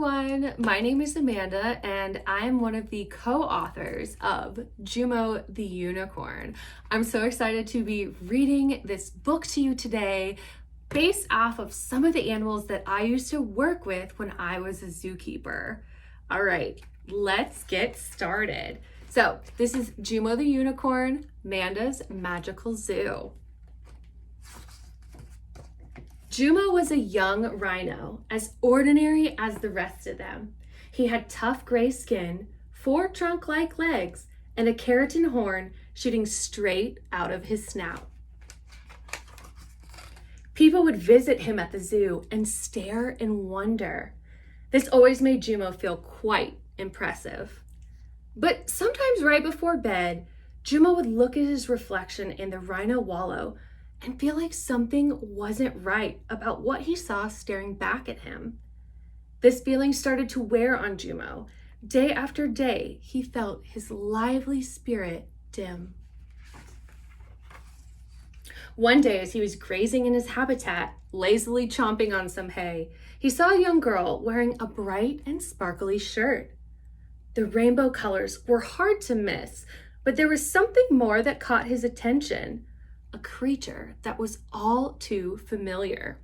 everyone, my name is Amanda and I am one of the co-authors of Jumo the Unicorn. I'm so excited to be reading this book to you today based off of some of the animals that I used to work with when I was a zookeeper. All right, let's get started. So this is Jumo the Unicorn, Manda's Magical Zoo. Jumo was a young rhino, as ordinary as the rest of them. He had tough gray skin, 4 trunk-like legs, and a keratin horn shooting straight out of his snout. People would visit him at the zoo and stare in wonder. This always made Jumo feel quite impressive. But sometimes right before bed, Jumo would look at his reflection in the rhino wallow and feel like something wasn't right about what he saw staring back at him. This feeling started to wear on Jumo. Day after day, he felt his lively spirit dim. One day, as he was grazing in his habitat, lazily chomping on some hay, he saw a young girl wearing a bright and sparkly shirt. The rainbow colors were hard to miss, but there was something more that caught his attention. A creature that was all too familiar.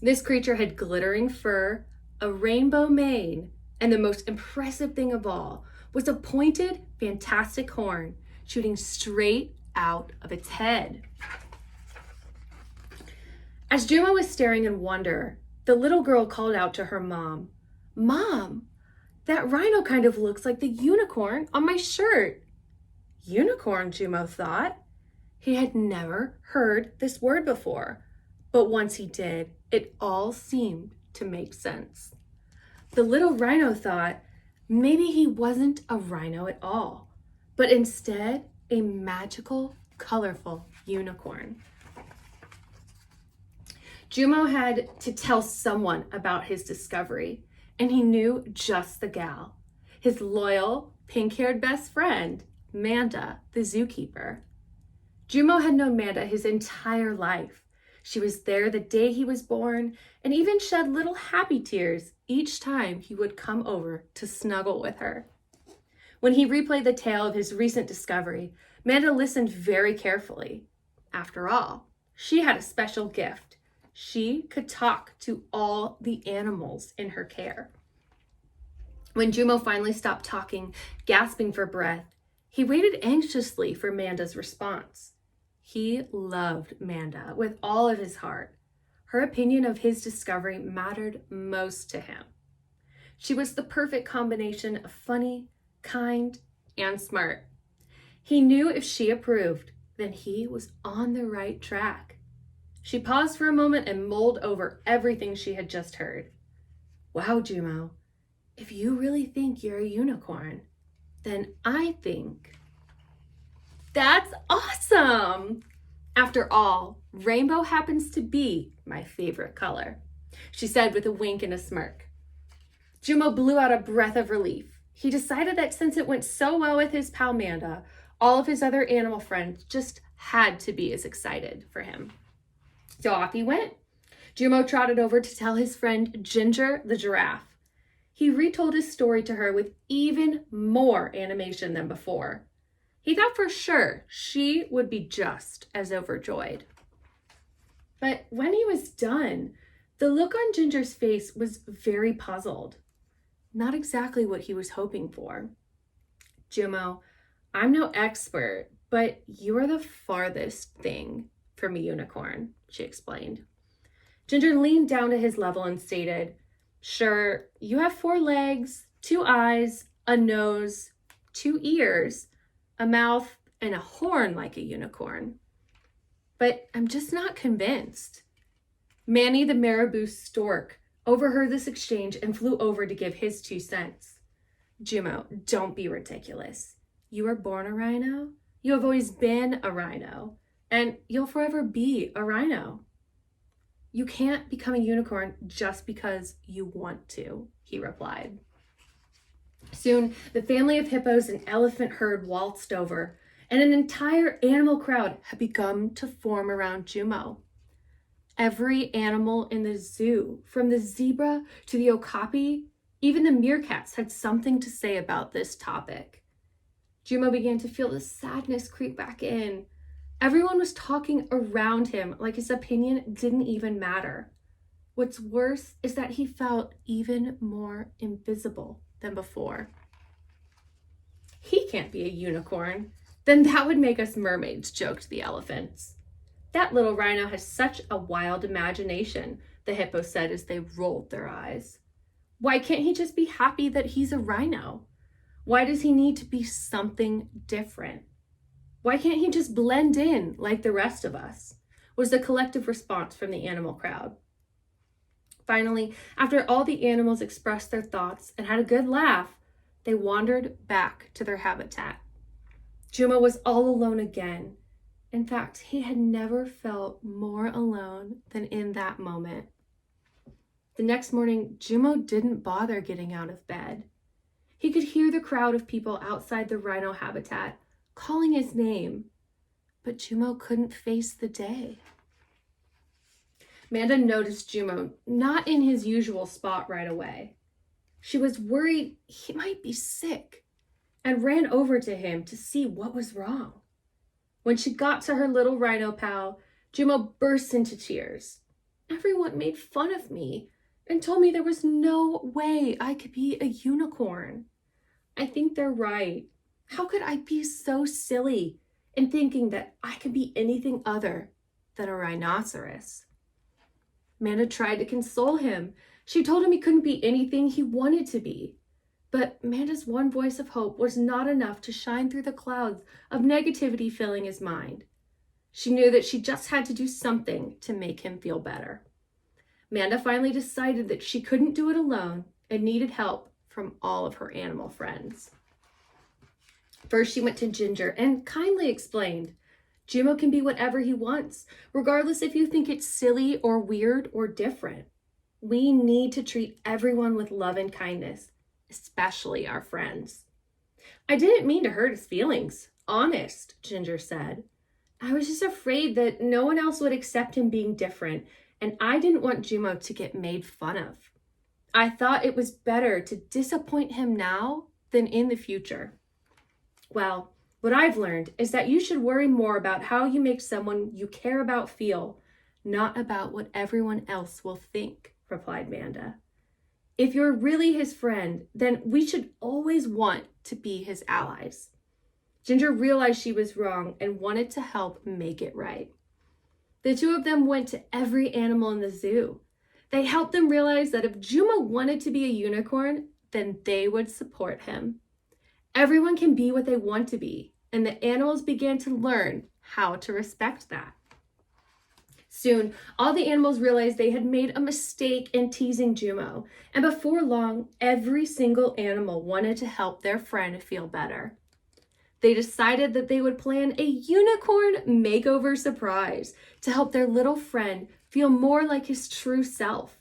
This creature had glittering fur, a rainbow mane, and the most impressive thing of all was a pointed, fantastic horn shooting straight out of its head. As Jumo was staring in wonder, the little girl called out to her mom, "Mom, that rhino kind of looks like the unicorn on my shirt." Unicorn, Jumo thought. He had never heard this word before, but once he did, it all seemed to make sense. The little rhino thought maybe he wasn't a rhino at all, but instead a magical, colorful unicorn. Jumo had to tell someone about his discovery, and he knew just the gal, his loyal, pink-haired best friend, Manda, the zookeeper. Jumo had known Manda his entire life. She was there the day he was born and even shed little happy tears each time he would come over to snuggle with her. When he replayed the tale of his recent discovery, Manda listened very carefully. After all, she had a special gift. She could talk to all the animals in her care. When Jumo finally stopped talking, gasping for breath, he waited anxiously for Manda's response. He loved Manda with all of his heart. Her opinion of his discovery mattered most to him. She was the perfect combination of funny, kind, and smart. He knew if she approved, then he was on the right track. She paused for a moment and mulled over everything she had just heard. "Wow, Jumo, if you really think you're a unicorn, then I think..." "That's awesome! After all, rainbow happens to be my favorite color," she said with a wink and a smirk. Jumo blew out a breath of relief. He decided that since it went so well with his pal Manda, all of his other animal friends just had to be as excited for him. So off he went. Jumo trotted over to tell his friend Ginger the giraffe. He retold his story to her with even more animation than before. He thought for sure she would be just as overjoyed. But when he was done, the look on Ginger's face was very puzzled. Not exactly what he was hoping for. "Jumo, I'm no expert, but you are the farthest thing from a unicorn," she explained. Ginger leaned down to his level and stated, "Sure, you have 4 legs, 2 eyes, a nose, 2 ears, a mouth, and a horn like a unicorn. But I'm just not convinced." Manny the marabou stork overheard this exchange and flew over to give his 2 cents. "Jumo, don't be ridiculous. You were born a rhino. You have always been a rhino, and you'll forever be a rhino. You can't become a unicorn just because you want to," he replied. Soon, the family of hippos and elephant herd waltzed over, and an entire animal crowd had begun to form around Jumo. Every animal in the zoo, from the zebra to the okapi, Even the meerkats had something to say about this topic. Jumo began to feel the sadness creep back in. Everyone was talking around him like his opinion didn't even matter. What's worse is that he felt even more invisible than before. He can't be a unicorn. Then that would make us mermaids, joked the elephants. That little rhino has such a wild imagination, the hippo said as they rolled their eyes. Why can't he just be happy that he's a rhino? Why does he need to be something different? Why can't he just blend in like the rest of us? Was the collective response from the animal crowd. Finally, after all the animals expressed their thoughts and had a good laugh, they wandered back to their habitat. Jumo was all alone again. In fact, he had never felt more alone than in that moment. The next morning, Jumo didn't bother getting out of bed. He could hear the crowd of people outside the rhino habitat calling his name, but Jumo couldn't face the day. Manda noticed Jumo not in his usual spot right away. She was worried he might be sick and ran over to him to see what was wrong. When she got to her little rhino pal, Jumo burst into tears. Everyone made fun of me and told me there was no way I could be a unicorn. I think they're right. How could I be so silly in thinking that I could be anything other than a rhinoceros? Manda tried to console him. She told him he couldn't be anything he wanted to be. But Manda's one voice of hope was not enough to shine through the clouds of negativity filling his mind. She knew that she just had to do something to make him feel better. Manda finally decided that she couldn't do it alone and needed help from all of her animal friends. First, she went to Ginger and kindly explained, Jumo can be whatever he wants, regardless if you think it's silly or weird or different. We need to treat everyone with love and kindness, especially our friends. I didn't mean to hurt his feelings, honest, Ginger said. I was just afraid that no one else would accept him being different, and I didn't want Jumo to get made fun of. I thought it was better to disappoint him now than in the future. Well, what I've learned is that you should worry more about how you make someone you care about feel, not about what everyone else will think, replied Manda. If you're really his friend, then we should always want to be his allies. Ginger realized she was wrong and wanted to help make it right. The two of them went to every animal in the zoo. They helped them realize that if Jumo wanted to be a unicorn, then they would support him. Everyone can be what they want to be, and the animals began to learn how to respect that. Soon, all the animals realized they had made a mistake in teasing Jumo, and before long, every single animal wanted to help their friend feel better. They decided that they would plan a unicorn makeover surprise to help their little friend feel more like his true self.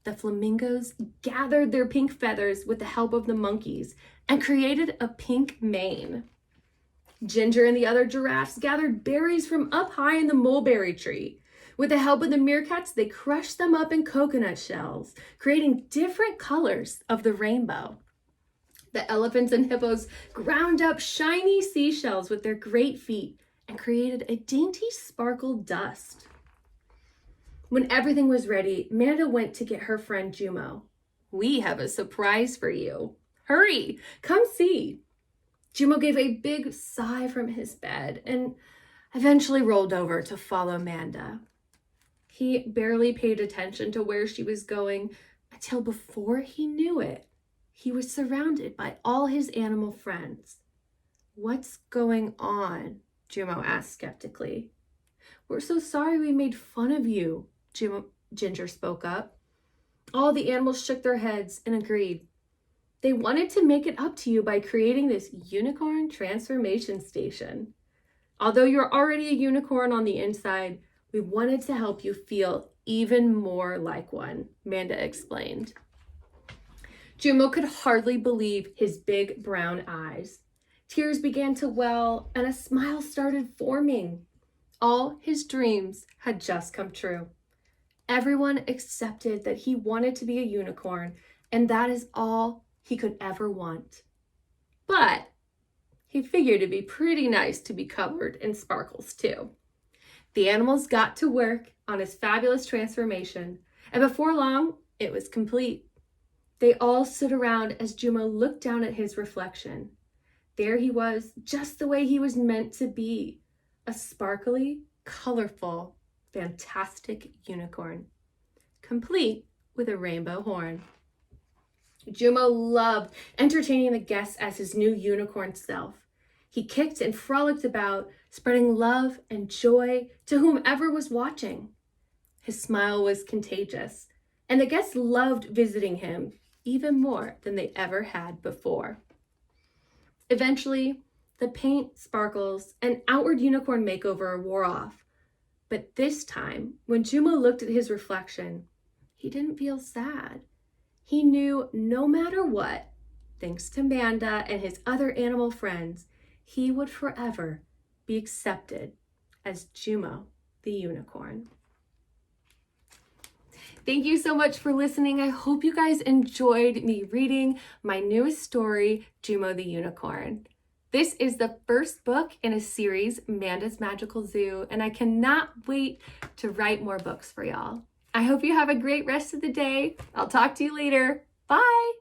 The flamingos gathered their pink feathers with the help of the monkeys and created a pink mane. Ginger and the other giraffes gathered berries from up high in the mulberry tree. With the help of the meerkats, they crushed them up in coconut shells, creating different colors of the rainbow. The elephants and hippos ground up shiny seashells with their great feet and created a dainty sparkled dust. When everything was ready, Manda went to get her friend Jumo. We have a surprise for you. Hurry, come see. Jumo gave a big sigh from his bed and eventually rolled over to follow Manda. He barely paid attention to where she was going until before he knew it, he was surrounded by all his animal friends. What's going on? Jumo asked skeptically. We're so sorry we made fun of you, Ginger spoke up. All the animals shook their heads and agreed. They wanted to make it up to you by creating this unicorn transformation station. Although you're already a unicorn on the inside, we wanted to help you feel even more like one, Manda explained. Jumo could hardly believe his big brown eyes. Tears began to well and a smile started forming. All his dreams had just come true. Everyone accepted that he wanted to be a unicorn and that is all he could ever want. But he figured it'd be pretty nice to be covered in sparkles too. The animals got to work on his fabulous transformation, and before long, it was complete. They all stood around as Jumo looked down at his reflection. There he was, just the way he was meant to be, a sparkly, colorful, fantastic unicorn, complete with a rainbow horn. Jumo loved entertaining the guests as his new unicorn self. He kicked and frolicked about, spreading love and joy to whomever was watching. His smile was contagious, and the guests loved visiting him even more than they ever had before. Eventually, the paint, sparkles, and outward unicorn makeover wore off. But this time, when Jumo looked at his reflection, he didn't feel sad. He knew no matter what, thanks to Manda and his other animal friends, he would forever be accepted as Jumo the unicorn. Thank you so much for listening. I hope you guys enjoyed me reading my newest story, Jumo the Unicorn. This is the first book in a series, Manda's Magical Zoo, and I cannot wait to write more books for y'all. I hope you have a great rest of the day. I'll talk to you later. Bye.